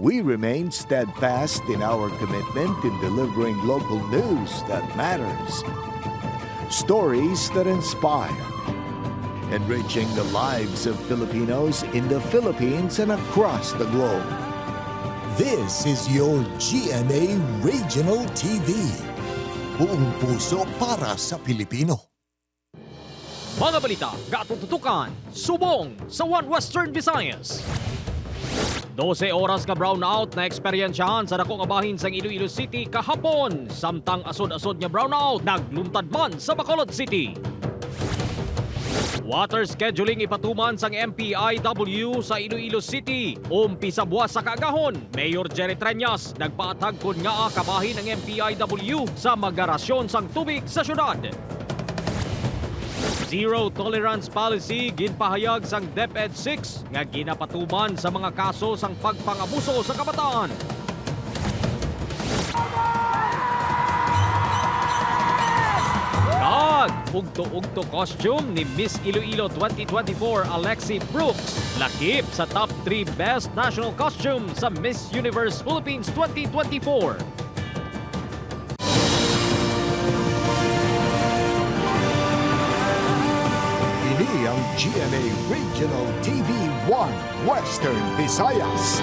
we remain steadfast in our commitment in delivering local news that matters. Stories that inspire. Enriching the lives of Filipinos in the Philippines and across the globe. This is your GMA Regional TV. Buong puso para sa Pilipino. Mga balita, gatututukan, subong sa One Western Visayas. 12 oras ka brownout na eksperyensyahan sa dakong abahin sa Iloilo City kahapon. Samtang asod-asod nga brownout, nagluntad man sa Bacolod City. Water scheduling ipatuman sang MPIW sa Iloilo City. Umpisa buwas sa kaagahon, Mayor Jerry Treñas nagpaatag kun nga kabahin ang MPIW sa magarasyon sang tubig sa syudad. Zero tolerance policy ginpahayag sang DepEd 6 nga ginapatuman sa mga kaso sang pagpangabuso sa kabataan. Kag ugto-ugto costume ni Miss Iloilo 2024 Alexi Brooks lakip sa top 3 best national costume sa Miss Universe Philippines 2024. Ini ang GMA Regional TV 1 Western Visayas.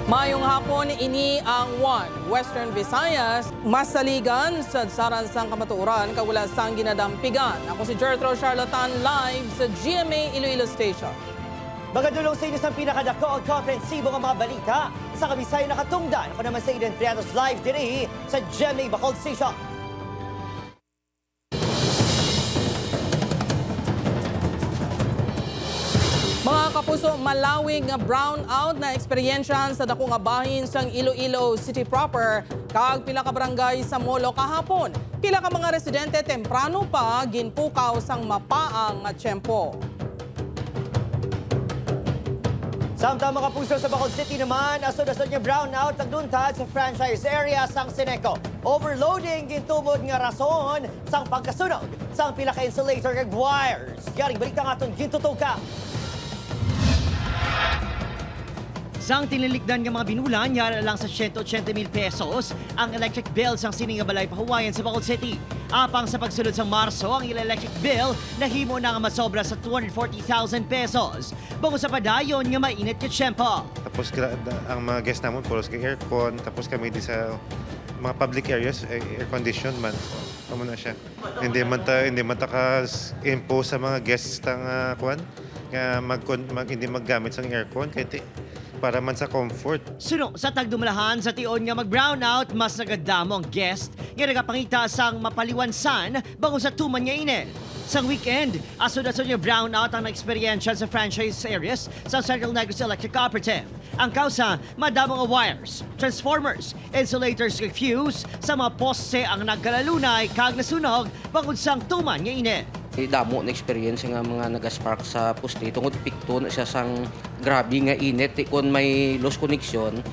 Mayong hapon, ini ang One Western Visayas. Masaligan sa saransang kamatuoran, kawala sang ginadampigan. Ako si Gertrude Charlatan, live sa GMA Iloilo Station. Magadulong sa inyo sa pinakadako at komprehensibo ng mga balita sa Kabisaya nakatungdan. Ako naman sa Eden Triados live diri sa GMA Bacolod Station. Mga kapuso, malawig nga brownout na eksperyensyahan sa dakong abahin sang Iloilo City proper kag pila ka barangay sa Molo kahapon. Pila ka mga residente temprano pa ginpukaw sang mapaang nga tiyempo. Samtang mga puso sa Bacolod City naman, asod-asod nga brownout nagduntad sa franchise area sang Seneco. Overloading gintubod nga rason sang pagkasunog sang pila ka insulator kag wires. Yaring balita nga aton gintutuka. Sang tinilikdan ng mga binulan, yara lang sa 180,000 pesos ang electric bill sang Siningabalay, Pahawayan sa Bacolod City. Apang sa pagsulod sa Marso, ang electric bill nahimo na nga masobra sa 240,000 pesos. Bungo sa padayon nga mainit ka tiyempo. Tapos ang mga guests namin, puros kay aircon. Tapos kami di sa mga public areas, air condition man. Kamo na siya. Hindi man ta ka-impose sa mga guests tang kuan nga hindi maggamit sa aircon kahit para man sa comfort. Suno sa tagdumalahan sa tion nga mag-brownout, mas nagadamo ang guest nga nagapangita sang mapaliwansan bango sa tuman nga init. Sang weekend, asod-asod nga brownout ang na-experiensya sa franchise areas sa Central Negros Electric Cooperative. Ang kausa, madamong wires, transformers, insulators kag fuse sa mga poste ang nagkalalunay kag nasunog bangod sang tuman nga init. Damo na experience nga mga nagaspark sa poste tungod pikto na siya sang grabe nga init kung may lost connection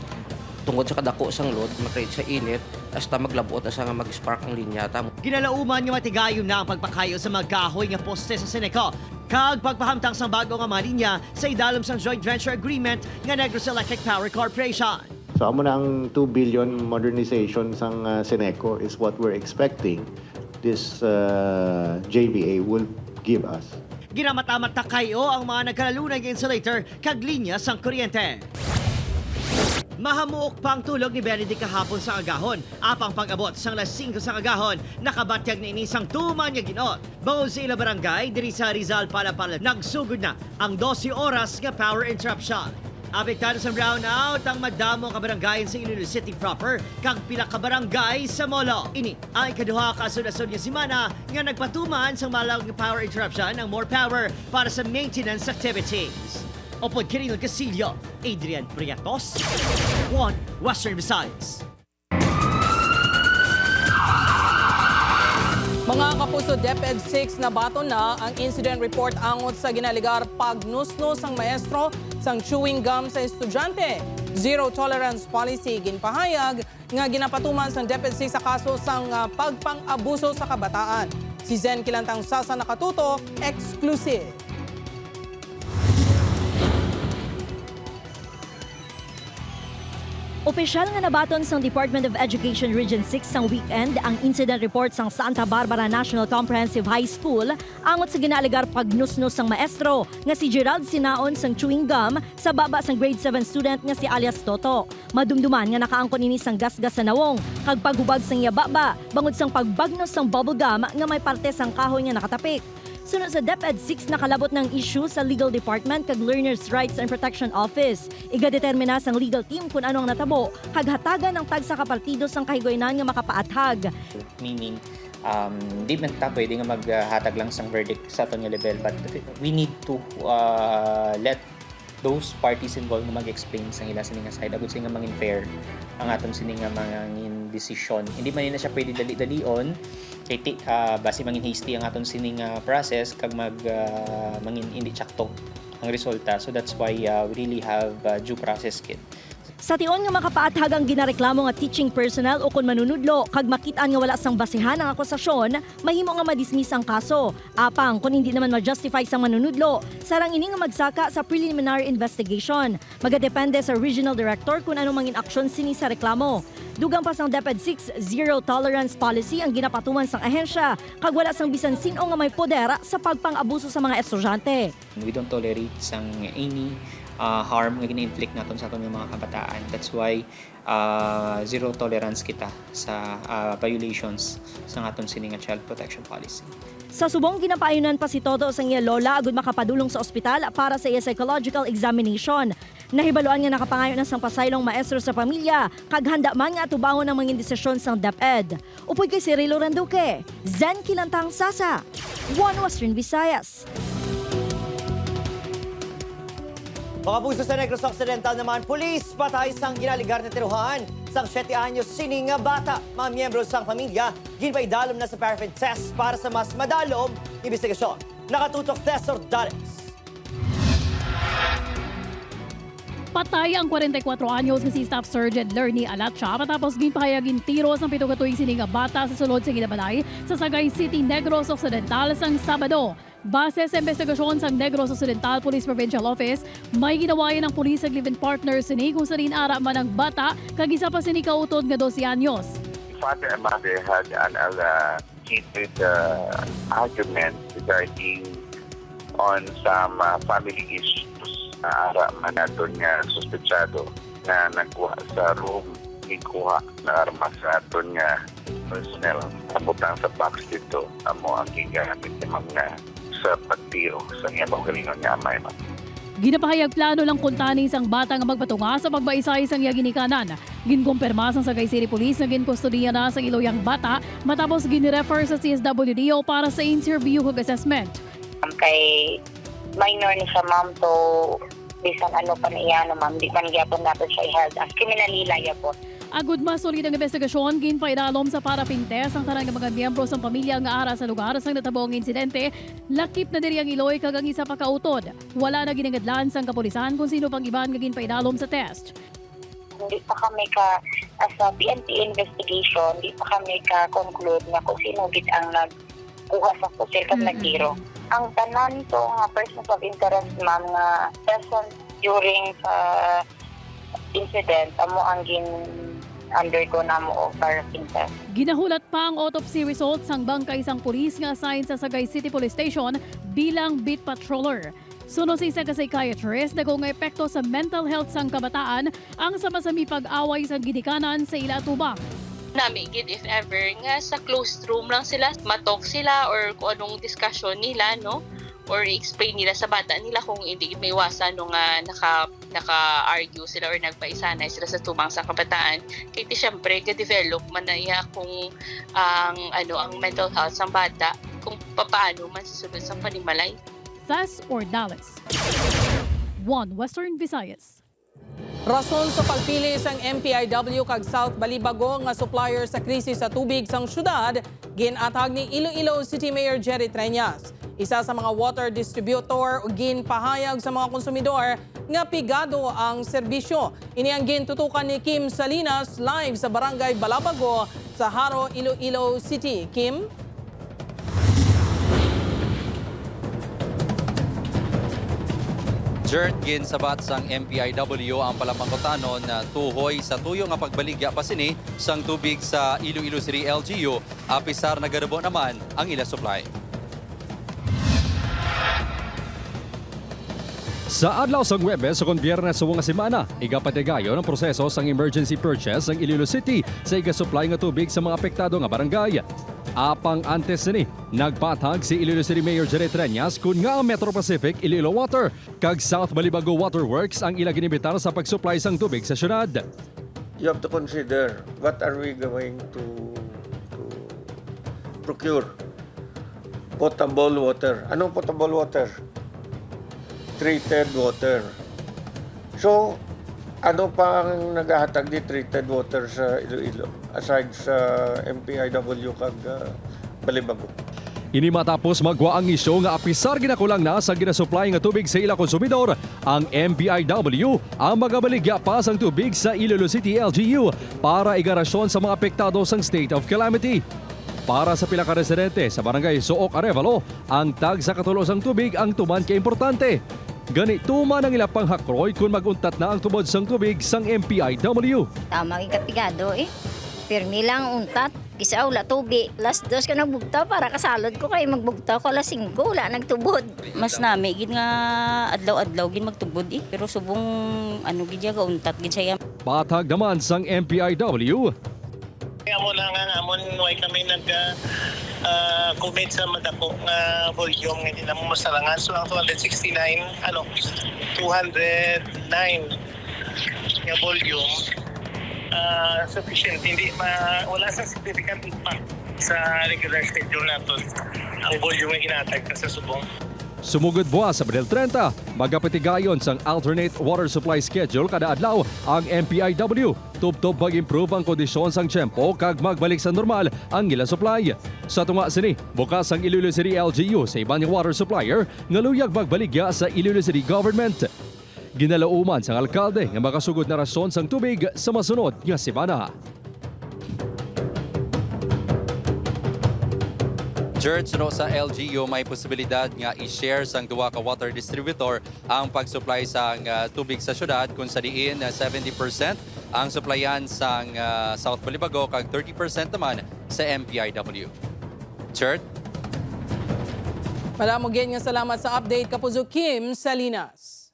tungod sa kadako sang load makreate sa init hasta maglabot na siya nga mag-spark ang linya ta. Ginalauman nga matigayon na ang pagpakayo sa mga kahoy nga poste sa Seneco kag pagpahamtang sang bago nga mga linya sa idalom sang joint venture agreement nga Negros Electric Power Corporation. So amo na ang 2 billion modernization sang Seneco is what we're expecting this JVA will give us. Ginamatamat kayo ang mga nagkalalunay ng insulator kag linya sang kuryente. Mahamuok pang tulog ni Benedict kahapon sa agahon. Apang pag-abot sang alas 5 sa agahon, nakabatyag na inisang tuman nga ginot. Bawal sa ila barangay, diri sa Rizal Palapala, nagsugod na ang 12 oras nga power interruption. Apektado sa brownout ang madamo ka barangay sa Iloilo City proper kag pila ka barangay sa Molo. Ini ang ikaduha ka asod-asod nga semana nga nagpatuman sa malawag nga power interruption ng more power para sa maintenance activities. Opod Kirino Casillo, Adrian Priatos, One Western Visayas. Mga kapuso, DepEd 6 na bato na ang incident report angot sa ginaligar pagnusnos ang maestro sang chewing gum sa estudyante. Zero tolerance policy ginpahayag nga ginapatuman sang DepEd 6 sa kaso sang pagpang-abuso sa kabataan. Si Zen Kilantang Sasa nakatuto, exclusive. Opisyal nga nabaton sang Department of Education Region 6 sang weekend ang incident report sang Santa Barbara National Comprehensive High School angot sa ginaligar pagnusnos sang maestro nga si Gerald Sinaon sang chewing gum sa baba sang grade 7 student nga si alias Toto. Madumduman nga nakaangkon ini sang gasgas sa nawong kag paghubag sang yababa bangod sang pagbagnos sang bubble gum nga may parte sang kahoy nga nakatapik. Sunod sa DepEd 6 nakalabot ng issue sa Legal Department kag Learners' Rights and Protection Office. Igadetermina sang legal team kung ano ang natabo kag hatagan ng tagsa ka partido sang kahigayunan nga makapaathag. Meaning, di man ta pwede nga maghatag lang sang verdict sa aton nga level, but we need to let those parties involved nga mag-explain sa ila sininga side agud sa nga mangin fair ang aton sininga mangin decision. Hindi man na siya pwede dali-dalion kay base mangin hasty ang aton sining process kag mangin hindi tsakto ang resulta. So that's why we really have due process kit. Sa tion nga makapaathag ang ginareklamo nga teaching personnel o kun manunudlo kag makitaan nga wala sang basihan ang akusasyon, mahimo nga madismiss ang kaso. Apang kung hindi naman ma-justify sang manunudlo, sarang ini nga magsaka sa preliminary investigation. Magadepende sa regional director kung anong mangin aksyon sini sa reklamo. Dugang pa sang DepEd 6 zero tolerance policy ang ginapatuman sang ahensya kag wala sang bisan sino nga may poder sa pagpang-abuso sa mga estudyante. We don't tolerate sang any harm nga gina-inflict naton sa aton mga kabataan. That's why zero tolerance kita sa violations sa aton sininga child protection policy. Sa subong ginapayunan pa si Toto sang iya lola agud makapadulong sa ospital para sa iya psychological examination. Nahibaluan nga nakapangayo na sang pasaylong maestro sa pamilya kag handa man nga atubangon ang mga desisyon sang DepEd. Upoy kay Cirilo Randuque, Zen Kilantang Sasa, One Western Visayas. Mga puso sa Negros Occidental naman, pulis patay sang ginaligar na tiruhan sang 7 anyos sining nga bata. Mga miyembro sang pamilya, ginpaidalom na sa paraffin test para sa mas madalom investigasyon. Nakatutok Tesor Dales. Patay ang 44 anyos nga si Staff Sergeant Lerny Alatcha matapos ginpahayagin tiro sang 7 ka tuig sining nga bata sa sulod sa ginabalay sa Sagay City, Negros Occidental sang Sabado. Base sa investigasyon sa Negros Occidental Police Provincial Office, may ginawayan ng pulis ag live-in partner sini kung sa rin ara man ang bata kag isa pa sini kautod nga 12 anyos. Father and mother had an heated argument regarding on some family issues na ara man naton nga suspetsado na nagkuha sa room ikuha na armas sa aton nga personnel. Abutang sa box dito amo ang gigamit ni mga sa pagtiro sa iya pagalingon nga amay man. Ginapahayag plano lang kuntani sang bata nga magpatunga sa pagbaisay sang iya ginikanan. Ginkumpirma sang Sagay City Police na ginkustudiya na sa iloyang bata matapos ginirefer sa CSWDO para sa interview ug assessment. Kay minor ni siya ma'am, so bisan ano pa niya ma'am, di man gyapon natin siya i-held as criminally liable. Agud mas solid ang investigasyon, ginpaidalom sa paraffin test ang tanang mga miyembro sa pamilya nga ara sa lugar sang natabong insidente. Lakip na diri ang iloy kag ang isa pa kautod. Wala na ginagadlan sang kapulisan kung sino pang iban nga ginpaidalom sa test. Hindi pa kami as a PNP investigation, hindi pa kami conclude na kung sino gid ang nagkuha sa pusil kag nagtiro. Ang tanan to nga persons of interest ma'am nga present during sa incident amo ang undergo namo og paraffin test. Ginahulat pa ang autopsy results sang bangkay sang pulis nga assigned sa Sagay City Police Station bilang beat patroller. Suno sa isa ka psychiatrist na kung epekto sa mental health sang kabataan ang sama-sami pag-away sa ginikanan sa ila tubang. Namigid if ever nga sa closed room lang sila, matok sila or kung anong discussion nila, no? Or explain nila sa bata nila kung hindi may iwasan nung naka-argue sila or nagpaisanay sila sa tumang sa kabataan. Kaya siyempre, ka-develop man na iya kung ang mental health ng bata, kung paano man susunod sa panimalay. Thus or Dallas. One Western Visayas. Rason sa pagpili sang MPIW kag South Balibago nga supplier sa krisis sa tubig sang syudad, ginatag ni Iloilo City Mayor Jerry Treñas. Isa sa mga water distributor o ginpahayag sa mga konsumidor nga pigado ang serbisyo. Ini ang gintutukan ni Kim Salinas live sa Barangay Balabago sa Haro, Iloilo City. Kim? Jert gin sabat sang MPIW ang palamangkotanon na tuhoy sa tuyo nga pagbaligya pa sini sang tubig sa Iloilo City LGU, apisar nagarabo naman ang ila supply. Sa adlaw sang Huwebes sa Biyernes sa mga semana, igapatigayo ng proseso sang emergency purchase ng Iloilo City sa iga-supply nga tubig sa mga apektado nga barangay. Apang antes ni nagpatag si Iloilo City Mayor Jerry Treñas kun nga ang Metro Pacific Iloilo Water kag South Balibago Water Works ang ila ginibitar sa pag-supply sang tubig sa syudad. You have to consider what are we going to procure. Potable water. Anong potable water? Treated water. So, ano pang naghahatag di treated water sa Iloilo aside sa MPIW kag Balibago? Ini matapos magwa ang isyo nga apisar ginakulang na sa ginasupply nga tubig sa ila konsumidor, ang MPIW ang magabaligya pa sang tubig sa Iloilo City LGU para igarasyon sa mga apektado sang state of calamity. Para sa pila ka residente sa barangay Sook Arevalo, ang tag sa katulosang tubig ang tuman kay importante. Ganito man ang ilang panghakroy kung maguntat na ang tubod sang tubig sang MPIW. Tama kay kapigado Pirmi lang untat. Kisa wala tubig. Last dos ka nagbugtaw para kasalod ko kay magbugtaw ko alas 5 wala nagtubod. Mas nami gid nga adlaw-adlaw gid magtubod Pero subong gid ga untat gid siya. Patag naman sang MPIW. Amo lang nga amon way kami nag-commit sa madako nga volume nga hindi na mo masalangan. So ang 269, 209 nga volume sufficient. Wala sa significant impact sa regular schedule natin ang volume nga ginatag sa subong. Sumugod buwas sa Abril 30, magapatigayon sang alternate water supply schedule kada adlaw ang MPIW. Tubtob mag-improve ang kondisyon sang tiyempo kag magbalik sa normal ang ila supply. Sa tunga sini, bukas ang Iloilo City LGU sa ibang water supplier nga luyag magbaligya sa Iloilo City Government. Ginalauman sang alkalde nga makasugod na rason sang tubig sa masunod nga semana. Jert, suno sa LGU may posibilidad nga i-share sang duwa ka water distributor ang pag-supply sang tubig sa syudad kung sa diin 70% ang supplyan sang South Balibago kag 30% naman sa MPIW. Jert? Malamogyan nga salamat sa update Kapuso Kim Salinas.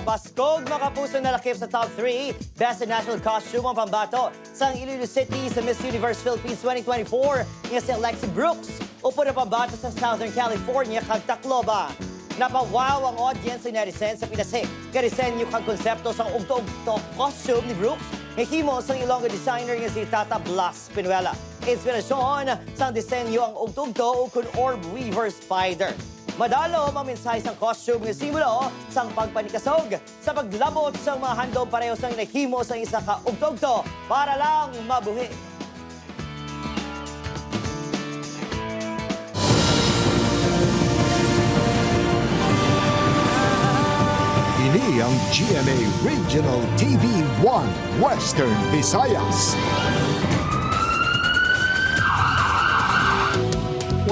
Baskog mga kapuso na lakip sa top 3. Best in National Costume ang pambato sa Iloilo City sa Miss Universe Philippines 2024 nga si Lexi Brooks. Upo na pambato sa Southern California kag Tacloban. Napawaw ang audience ng netizens sa pinasik. Karisenyo kag konsepto sa ugto-ugto costume ni Brooks nga himo sa Ilonggo designer nga si Tata Blas Pinuela. Inspirasyon sa disenyo ang ugto-ugto kun orb weaver spider. Madalo maminsay sang costume nga simbolo sang pagpanikasog sa paglabot sang mga handom pareho sang nahimo sa isa ka ugtog-to para lang mabuhi. Ini ang GMA Regional TV 1 Western Visayas.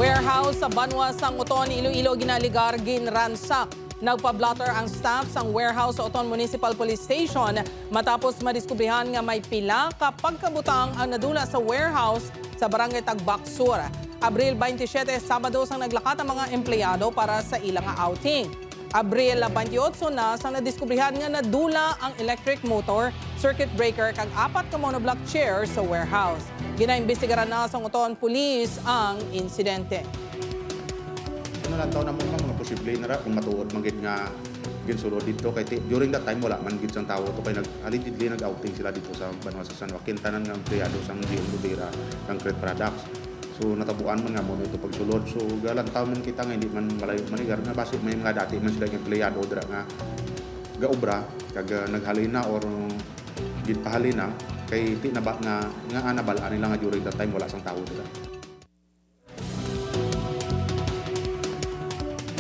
Warehouse sa Banwa sang Uton, Iloilo ginaligar ginransak. Nagpa-blotter ang staff sang warehouse sa Uton Municipal Police Station matapos madiskubrihan nga may pila ka pagkabutang ang nadula sa warehouse sa Barangay Tagbak Sur. Abril 27, Sabado sang naglakat ang mga empleyado para sa ilang outing. Abril 28 na sang nadiskubrihan nga nadula ang electric motor, circuit breaker kag 4 ka monoblock chair sa warehouse. Ginaimbestigaran na sa Uton Police ang insidente. Nalantaw na mga posible na ra kung matuod manggid nga ginsulod dito kay during that time wala man gid sang tawo to kay nag-allegedly nag-outing sila dito sa Banwa sa San Joaquin tanan nga empleyado sang GM Lubera Concrete Products. So natabuan man nga mo ito pagsulod. So galantaw man kita nga hindi man malayo manigar na basi may mga dati man sila empleyado dira nga gaobra kag naghalina or gid pahalina kay ti na ba nga anabalaan nila nga during that time wala sang tawo dira.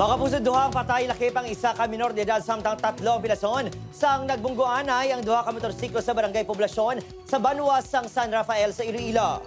Mga kapuso, duha patay lakip ang isa ka minor de edad samtang 3 pilason sang nagbungguan ay ang duha ka motorsiklo sa barangay poblasyon sa Banwa sang San Rafael sa Iloilo.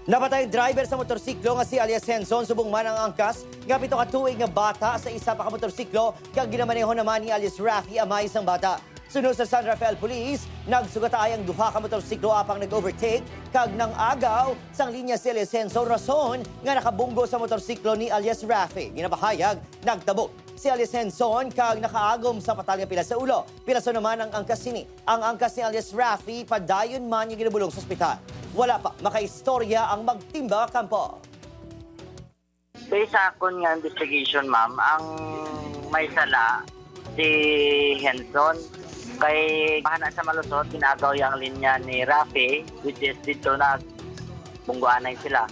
Napatay ang driver sa motorsiklo nga si alias Henson subong man ang angkas nga 7 ka tuig nga bata sa isa pa ka motorsiklo kag ginamaneho naman ni alias Rafi amay isang bata. Sunod sa San Rafael Police, nagsugatay ang 2 ka motorsiklo apang nag-overtake kag nang agaw sang linya si alias Henson rason nga nakabunggo sa motorsiklo ni alias Rafi. Ginapahayag nagtabo si alias Henson kag nakaagom sa patal nga pila sa ulo. Pilaso naman ang angkas sini. Ang angkas ni alias Rafi padayon man yung ginabulong sa ospital. Wala pa makaistorya ang magtimba kampo. Based sa akong nga investigation, ma'am, ang may sala si Henson kay mahana sa malusot, kinagaw yung linya ni Rafi, which is dito na bungguanay sila.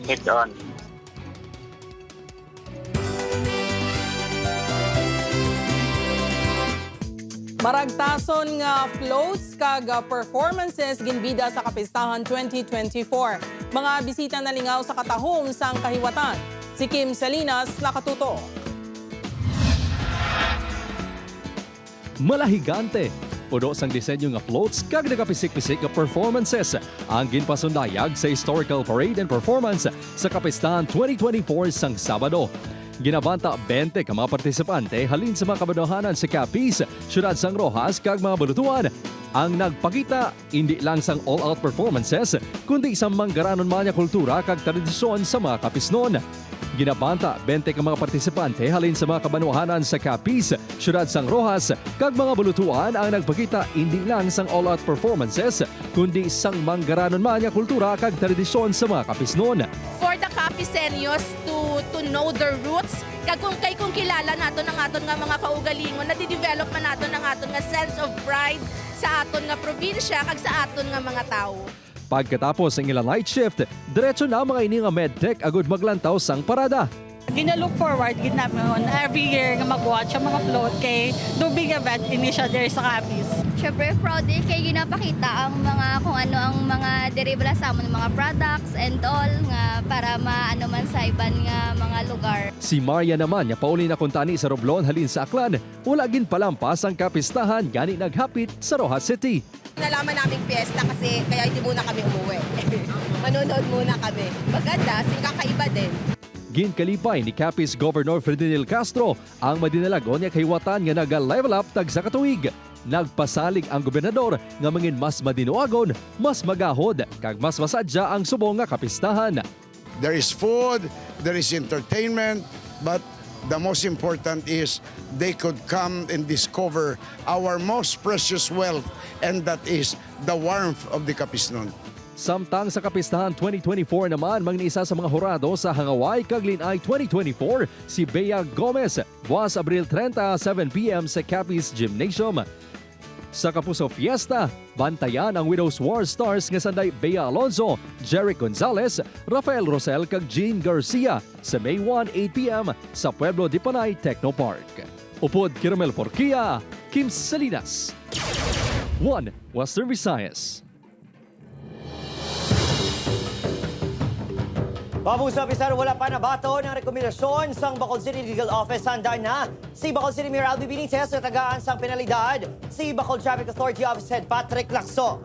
Head on. Maragtason nga floats kag performances ginbida sa Kapistahan 2024. Mga bisita na lingaw sa katahom sang kahiwatan. Si Kim Salinas nakatuto. Malahigante. Puno sang disenyo nga floats kag nagapisik-pisik nga performances ang ginpasundayag sa Historical Parade and Performance sa Kapistahan 2024 sang Sabado. Ginabanta 20 ka mga partisipante halin sa mga kabadohanan sa Capiz, Siyudad San Rojas kag mga balutuan. Ang nagpakita hindi lang sang all-out performances kundi sa manggaranon man nga kultura kag tradisyon sa mga Kapisnon. Ginabanta 20 ka mga partisipante halin sa mga kabanuhanan sa Capiz, Siyudad San Rojas kag mga balutuan ang nagpakita hindi lang sang all-out performances kundi sang manggaranon man nga kultura kag tradisyon sa mga Kapisnon. For the Capiceños to know their roots, kag kung kilala naton ang aton nga mga kaugalingon, nadidevelop man naton ang aton nga sense of pride sa aton nga probinsya kag sa aton nga mga tawo. Pagkatapos ang ilang night shift, diretso na mga ini nga medtech agud maglantaw sang parada. Gina-look forward gid namin every year nga mag-watch ang mga float kay do big event ini siya there sa Capiz. Syempre proud din kay ginapakita ang mga kung ano ang mga derivada sa amon mga products and all nga para maano man sa iban nga mga lugar. Si Maria naman nga pauli na kuntani sa Roblon halin sa Aklan, wala gin palampas ang kapistahan gani naghapit sa Rojas City. Nalaman namin fiesta kasi kaya hindi muna kami umuwi. Manonood muna kami. Maganda, kakaiba din. Ginkalipay ni Capiz Governor Ferdinand Castro ang madinalagon nga kahiwatan nga naga-level up tag sa katuig. Nagpasalig ang gobernador nga mangin mas madinuagon, mas magahod kag mas masadya ang subong nga kapistahan. There is food, there is entertainment, but the most important is they could come and discover our most precious wealth, and that is the warmth of the Capisnon. Samtang sa Kapistahan 2024 naman, mangniisa sa mga hurado sa Hangaway Kaglinay 2024, si Bea Gomez, buwas Abril 30, 7 p.m. sa Capiz Gymnasium. Sa Kapuso Fiesta, bantayan ang Widows War Stars nga sanday Bea Alonzo, Jerry Gonzalez, Rafael Rosel kag Jean Garcia sa May 1, 8 p.m. sa Pueblo de Panay Techno Park. Upod Kiramel Porquia, Kim Salinas. 1 Western Visayas. Pabusa Pisar, wala pa nabato ng rekomendasyon sang Bacol City Legal Office. Handa na si Bacol City Mayor Albi Benitez na tagaan sang penalidad si Bacol Traffic Authority Office Head Patrick Lacson.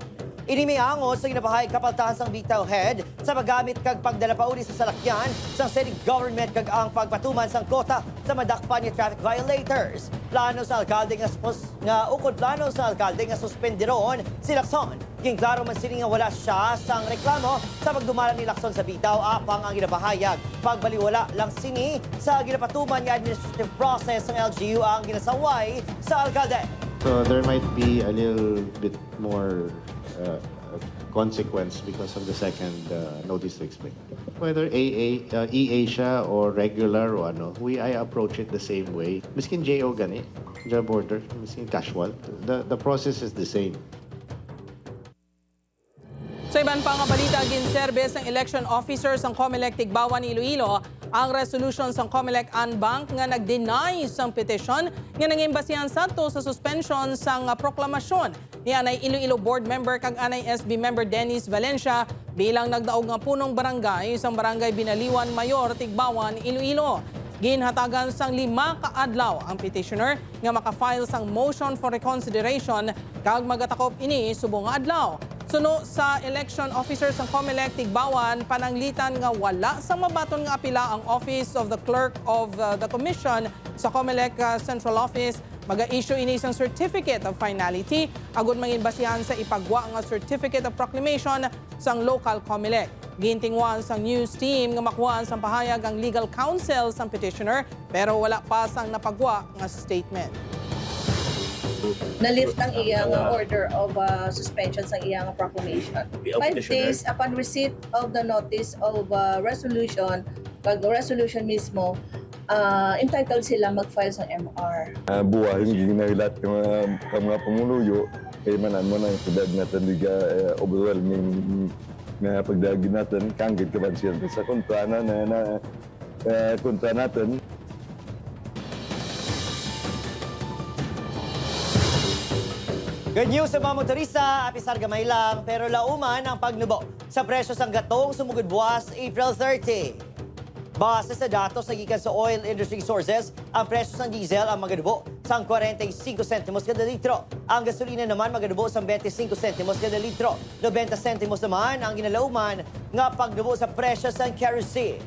Inimiangos sa ginapahayag kapaltahan sang Bitaw Head sa paggamit kag pagdala pauli sa salakyan sang city government kag ang pagpatuman sang kota sa madakpan nga traffic violators. Plano sa alkalde ukod plano sa alkalde nga suspenderon si Lacson. Ginklaro man sini nga wala siya sang reklamo sa pagdumalan ni Lacson sa Bitaw apang ang ginapahayag. Pagbaliwala lang sini sa ginapatuman nga administrative process ng LGU ang ginasaway sa alkalde. So there might be a little bit more consequence because of the second notice to explain. Whether EA siya or regular o ano, I approach it the same way. Miskin JO gani, job order, miskin casual. The process is the same. Sa ibang pang balita, ginserbes ng election officers ang COMELEC Tigbawan Iloilo ang resolution sang COMELEC Anbank nga nag-deny sang petition nga nangimbasihan sadto sa suspension sang proklamasyon ni anay Iloilo board member kag anay SB member Dennis Valencia bilang nagdaog nga punong barangay sang barangay Binaliwan Mayor Tigbawan Iloilo. Ginhatagan sang 5 kaadlaw ang petitioner nga makafile sang motion for reconsideration kag magatakop ini subong nga adlaw. Suno sa election officers ng COMELEC Tigbawan, pananglitan nga wala sa mabaton nga apila ang Office of the Clerk of the Commission sa COMELEC Central Office. Maga-issue ini isang Certificate of Finality agud manginbasihan sa ipagwa nga Certificate of Proclamation sang local COMELEC. Gintingwan sang news team nga makuhaan sang pahayag ang legal counsel sang petitioner pero wala pa sang napagwa nga statement. Na-lift ang iyang order of suspension sa iyang proclamation. 5 days upon receipt of the notice of resolution, pag resolution mismo, entitled sila mag-file sa MR. Buhahin ginahilat ng mga pamumunuyo, kaya manan mo ng sudad natin diga overwhelming na pagdagin natin, kanggit kabansiyan sa kontrana na kontra natin. Good news sa mga motorista, apisar gamay lang, pero lauman ang pagnubo sa presyo sang gatong sumugod buwas April 30. Base sa datos sa gikan sa oil industry sources, ang presyo sang diesel ang magadubo sang 45 centimos kada litro. Ang gasolina naman magadubo sang 25 centimos kada litro. 90 centimos naman ang ginalauman nga pagnubo sa presyo sang kerosene.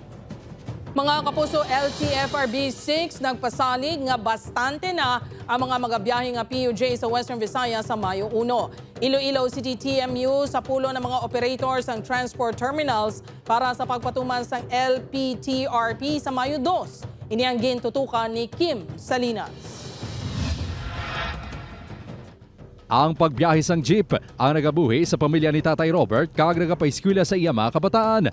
Mga kapuso, LTFRB 6 nagpasalig nga bastante na ang mga magabiyahe nga PUJ sa Western Visayas sa Mayo 1. Iloilo City TMU sa pulo ng mga operators ng transport terminals para sa pagpatuman sang LPTRP sa Mayo 2. Ini ang gintutukan ni Kim Salinas. Ang pagbiyahe sang jeep ang nagabuhi sa pamilya ni Tatay Robert kag nagapaeskwela sa iya mga kabataan.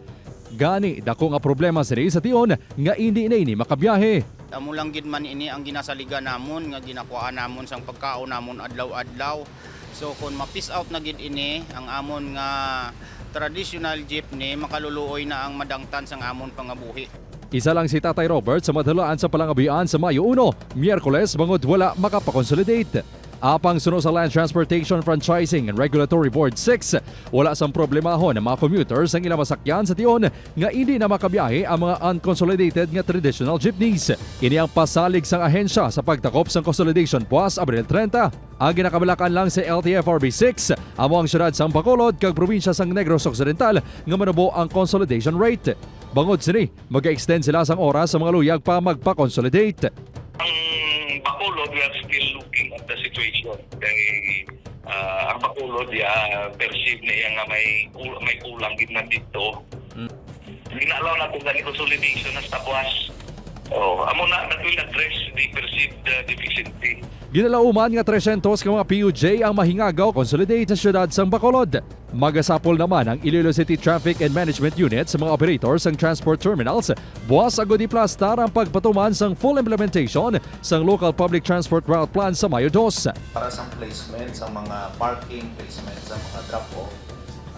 Gani, dako nga problema sila sa tion nga hindi na ini makabiyahe. Amo lang gid man ini ang ginasaliga namon nga ginakuha namon sang pagkaon namon adlaw-adlaw. So kung ma-piece out na gid ini ang amon nga traditional jeepney, makaluluoy na ang madangtan sang amon pangabuhi. Isa lang si Tatay Robert sa madalaan sa palangabian sa Mayo 1, Miyerkules bangod wala makapakonsolidate. Apang suno sa Land Transportation Franchising and Regulatory Board 6, wala sang problemahon ng mga commuters ang ilang masakyan sa tion nga hindi na makabiyahe ang mga unconsolidated nga traditional jeepneys. Ini ang pasalig sang ahensya sa pagtakop sang consolidation buwas Abril 30. Ang ginakabalakan lang sa LTFRB 6, amo ang syudad sang Bacolod kag probinsya sang Negros Occidental nga manubo ang consolidation rate. Bangod sini, mag-extend sila sang oras sa mga luyag pa magpa-consolidate. Bacolod, we are still looking at the situation. Kaya ang Bacolod, perceive na nga may kulang gid na dito. Ginalaw na kung ganito consolidation na tabuas. Amo na that will address the perceived deficiency. Ginalauman nga 300 ka mga PUJ ang mahingagaw consolidate sa syudad sang Bacolod. Magasapol naman ang Iloilo City Traffic and Management Unit sa mga operators sang transport terminals. Buwas agad iplastar ang pagpatuman sang full implementation sang Local Public Transport Route Plan sa Mayo 2. Para sa placement sa mga parking, placement sa mga drop-off,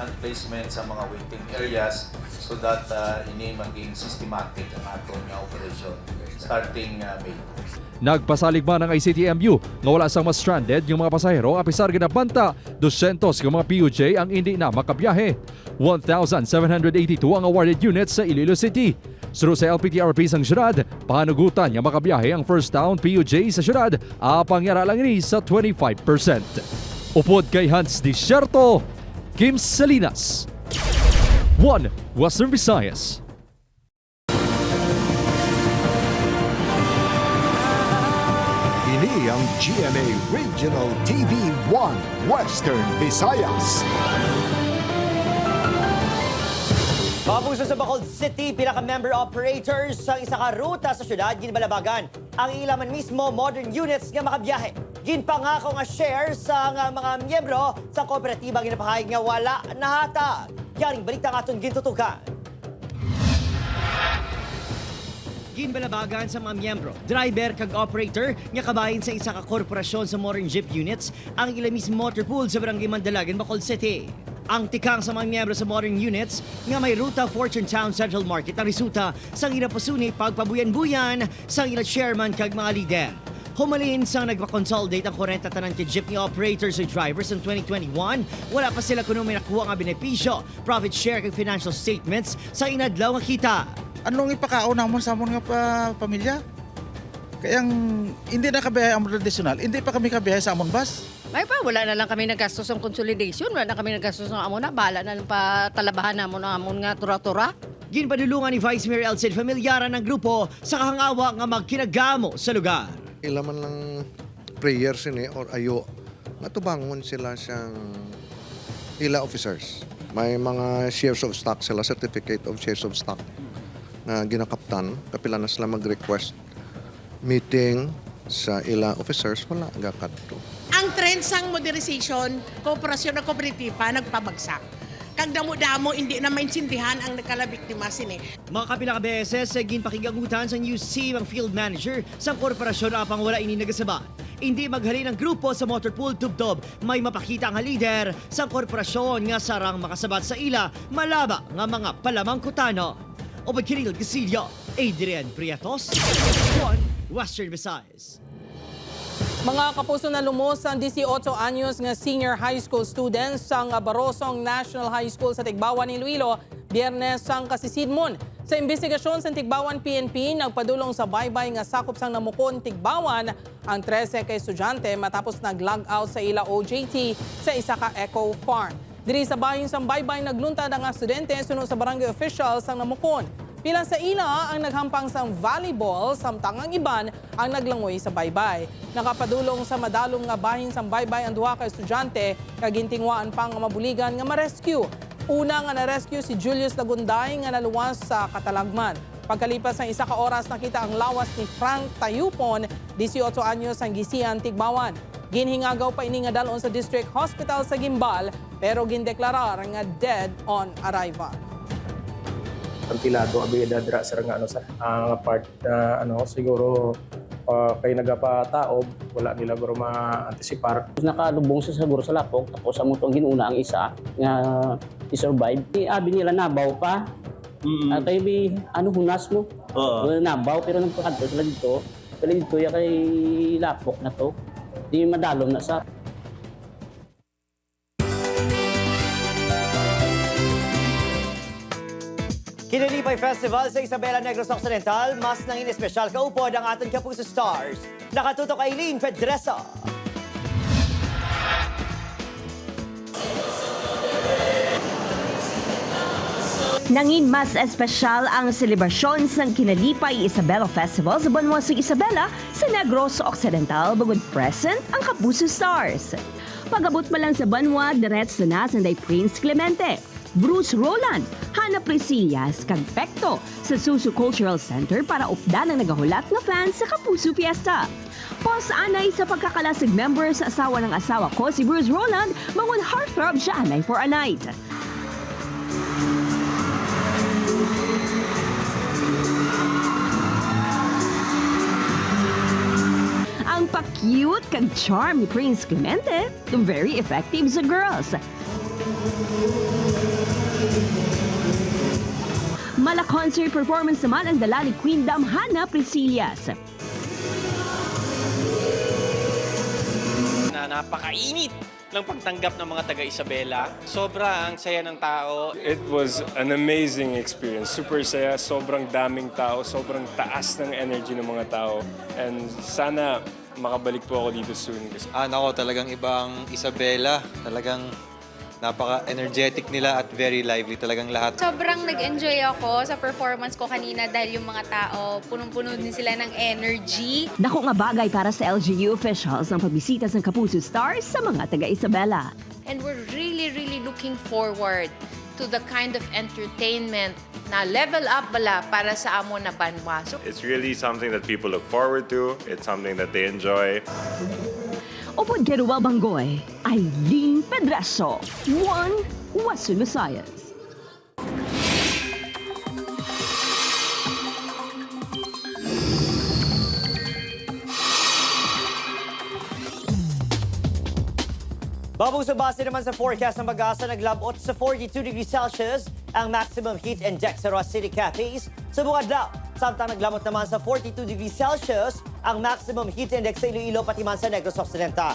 and placement sa mga waiting areas so that ini maging systematic ang aton nga operation starting May 2. Nagpasalig man ang ICTMU nga wala sang mas stranded yung mga pasahero apisar ginabanta 200 yung mga PUJ ang hindi na makabiyahe. 1,782 ang awarded units sa Iloilo City. Suro sa LPTRP sang syudad, panugutan nga makabiyahe ang first town PUJ sa syudad, apang yara lang ini sa 25%. Upod kay Hans Desierto, Kim Salinas, 1 Western Visayas. Ini ang GMA Regional TV 1 Western Visayas. Kapuso sa Bacolod City, pinaka-member operators sa isa ka ruta sa syudad, ginbalabagan ang ilaman mismo modern units nga makabiyahe. Ginpangako nga share sa mga miyembro sa kooperatiba ginapahayag nga wala nahatag. Yaring balita nga itong gintutukan. Ginbalabagan sa mga miyembro, driver kag operator nga kabahin sa isa ka korporasyon sa modern jeep units ang Ilamis Motor Pool sa Barangay Mandalagan, Bacolod City. Ang tikang sa mga miyembro sa modern units nga may ruta Fortune Town Central Market ang resulta sa ginapasuni pagpabuyan-buyan sa ila chairman kag mga leader. Humalin sang nagpa-consolidate ang 40 tanan kay jeepney operators and drivers in 2021, wala pa sila kuno may nakuha nga benepisyo, profit share kag financial statements sa inadlaw nga kita. Anong ipakaon namon sa amon nga pamilya? Kayang hindi na kabiyahe ang tradisyonal, hindi pa kami kabiyahe sa amon bus. May pa, wala na lang kami naggastos ng consolidation, wala na kami naggastos ng amon na, bahala na lang patalabahan namon ang amon nga tura-tura. Ginpadulungan ni Vice Mayor Elcid Familiara ng grupo sa kahangawa nga magkinagamo sa lugar. Ilaman lang prayers ini or ayo matubangon sila siyang ila officers. May mga shares of stock sila, certificate of shares of stock na ginakaptan. Kapila na sila mag-request meeting sa ila officers, wala gakato. Ang trend sang modernization, kooperasyon na kooperatiba nagpabagsak. Kag damo-damo, hindi na maintindihan ang nakalabiktima sini. Mga kapilang beses, ginpakigagutan sa news team ang field manager sa korporasyon apang wala ini nagasaba. Hindi maghalin ang grupo sa motorpool tubtob, may mapakita ang leader sa korporasyon nga sarang makasabat sa ila, malaba nga mga palamang kutano. O Kiril Casillo, Adrian Prietos, Western Visayas. Mga kapuso na lumos ang 18 anyos nga senior high school students sang Barosong National High School sa Tigbawan, Iloilo, Biyernes sang kasisidmon. Sa investigasyon sa Tigbawan PNP, nagpadulong sa baybay nga sakop sang Namukon, Tigbawan ang 13 ka estudyante matapos nag-log out sa ila OJT sa isa ka Eco Farm. Diri sa bahin sang baybay nagluntad ang estudyante sunod sa barangay officials sang Namukon. Pila sa ila ang naghampang sa volleyball, samtang ang iban ang naglangoy sa baybay. Nakapadulong sa madalong nga bahin sa baybay ang duha ka estudyante, kagintingwaan pang mabuligan nga ma-rescue. Una nga na-rescue si Julius Lagunday nga naluwas sa Katalagman. Pagkalipas ng isa ka oras nakita ang lawas ni Frank Tayupon, 18 anyos ang gisian Tigbawan. Ginhingagaw pa ini nga dalon sa District Hospital sa Gimbal, pero gindeklarar nga dead on arrival. Kantilado abiyadadra sa nga part na siguro kay nagapataob wala nila guro ma-antisipar. Nakalubong sa siguro sa lapok tapos amo tong ginuna ang isa nga i-survive. Abi nila nabaw pa. Kay hunas mo. Nabaw pero nagpakadto sila dito. Kaya dito ya kay lapok na to. Di madalom na sa Kinalipay Festival sa Isabela Negros Occidental, mas nangin espesyal kaupod ang aton Kapuso Stars. Nakatutok kay Eileen Pedresa. Nangin mas espesyal ang selebrasyon ng Kinalipay Isabela Festival sa Banwasong Isabela sa Negros Occidental bugod present ang Kapuso Stars. Pag-abot pa lang sa Banwa, diretso na sa Prince Clemente, Bruce Roland, Hana Presillas, kag Pekto sa Susu Cultural Center para updan ang nagahulat na fans sa Kapuso Fiesta. Pos-anay sa pagkakalasig members sa asawa ng asawa ko si Bruce Roland, mangun heartthrob siya anay for a night. Ang pa-cute kag charm ni Prince Clemente, very effective sa girls. Mala-concert performance naman ang dala ni Queen Dam Hana Presillas. Napakainit ng pagtanggap ng mga taga-Isabela. Sobra ang saya ng tao. It was an amazing experience. Super saya, sobrang daming tao, sobrang taas ng energy ng mga tao. And sana makabalik po ako dito soon. Nako, talagang ibang Isabela. Talagang napaka-energetic nila at very lively talagang lahat. Sobrang nag-enjoy ako sa performance ko kanina dahil yung mga tao, punong-puno din sila ng energy. Dako nga bagay para sa LGU officials ang pagbisita ng Kapuso Stars sa mga taga-Isabela. And we're really looking forward to the kind of entertainment na level up bala para sa amo na Banwa. It's really something that people look forward to. It's something that they enjoy. Upod kay Ruel Bangoy, Eileen Pedreso, Western Visayas. Babong sa base naman sa forecast ng Pag-asa, naglabot sa 42 degrees Celsius ang maximum heat index sa Ross City Cafes sa Bugadlaw. Samtang naglamot naman sa 42 degrees Celsius ang maximum heat index sa Iloilo pati man sa Negros Occidental.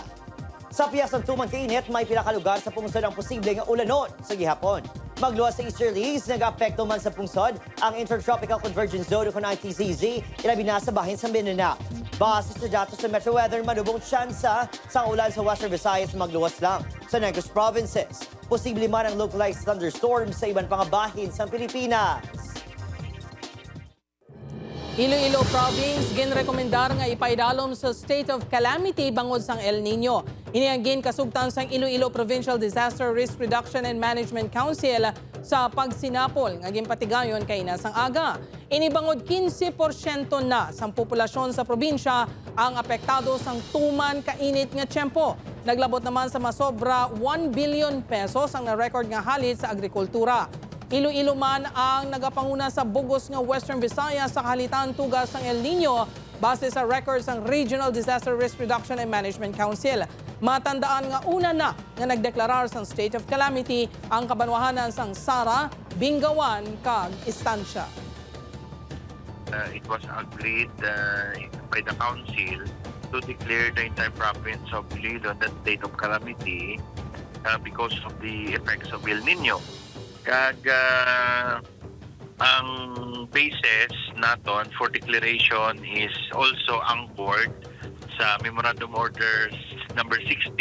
Sa piyasang tuman kainit, may pila ka lugar sa pungsod ang posibleng ulanon sa gihapon. Magluwas sa easterlies, nag-apekto man sa pungsod ang Intertropical Convergence Zone kung ITCZ, ilabi na sa bahin sa Mindanao. Base sa datos sa Metro Weather, manubong tsansa sa ulan sa Western Visayas magluwas lang sa Negros Provinces. Posible man ang localized thunderstorms sa ibang pang bahin sa Pilipinas. Iloilo Province ginrekomendar nga ipaidalom sa state of calamity bangod sang El Nino. Iniagin kasugtan sang Iloilo Provincial Disaster Risk Reduction and Management Council sa pagsinapol nga ginpatigayon kay nasang aga. Inibangod 15% na sang populasyon sa probinsya ang apektado sang tuman kainit nga tiyempo. Naglabot naman sa masobra 1 billion pesos ang na-record nga halit sa agrikultura. Iloilo man ang nagapanguna sa bugos nga Western Visayas sa kahalitan tugas ng El Nino base sa records ng Regional Disaster Risk Reduction and Management Council. Matandaan nga una na nga nagdeklarar sa state of calamity ang kabanwahanan sang Sara, Bingawan, kag Estancia. It was agreed by the council to declare the entire province of Iloilo that state of calamity because of the effects of El Nino. Kag ang basis naton for declaration is also anchored sa Memorandum Order number 60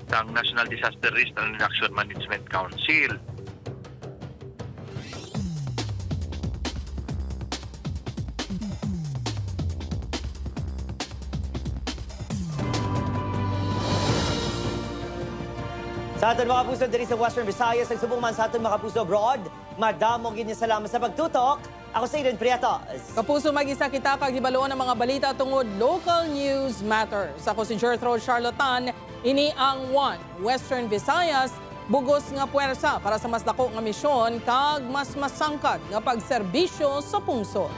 ng National Disaster Risk and Reduction Management Council. Sa atin mga puso diri sa Western Visayas, nagsubong man sa atin mga puso abroad. Madamong ginya salamat sa pagtutok. Ako si Aiden Prietos. Kapuso mag-isa kita kag gibaluan ang mga balita tungod local news matters. Ako si Gertrude Charlatan, ini ang One Western Visayas, bugos nga puwersa para sa mas dako nga misyon kag mas masangkad nga pagserbisyo sa pungso.